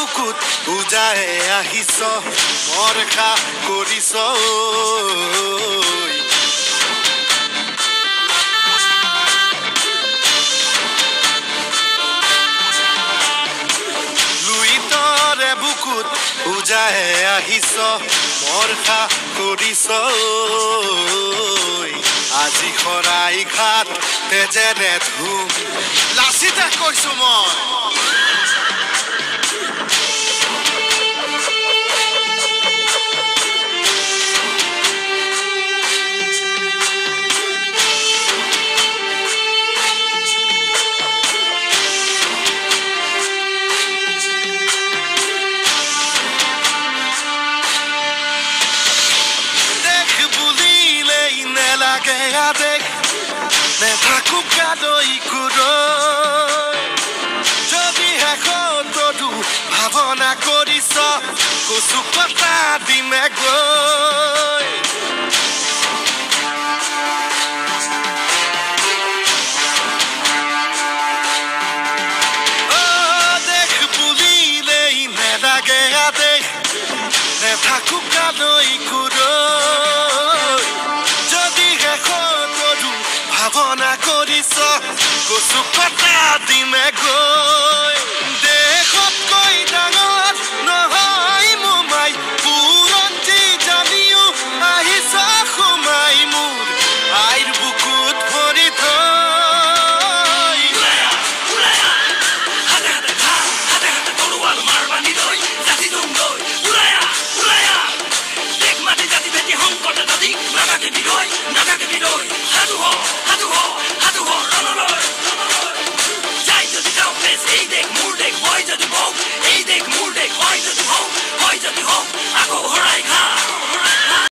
বুকুত উজাহে আহিছ মৰখা কৰিছ লুইতৰে বুকুত উজাহে আহিছ মৰখা কৰিছ আজি খৰাই ঘাট তেজেৰে ধুম লাচিতে কৈছো মই Nevaku gadoi kuroi Jodi hekotodu bhavona koriso Kusukota dime goi Oh, dekh bulile inedage adekh Nevaku gadoi kuroi Jodi hekotodu ভাবনা কৰিছ কচু কথা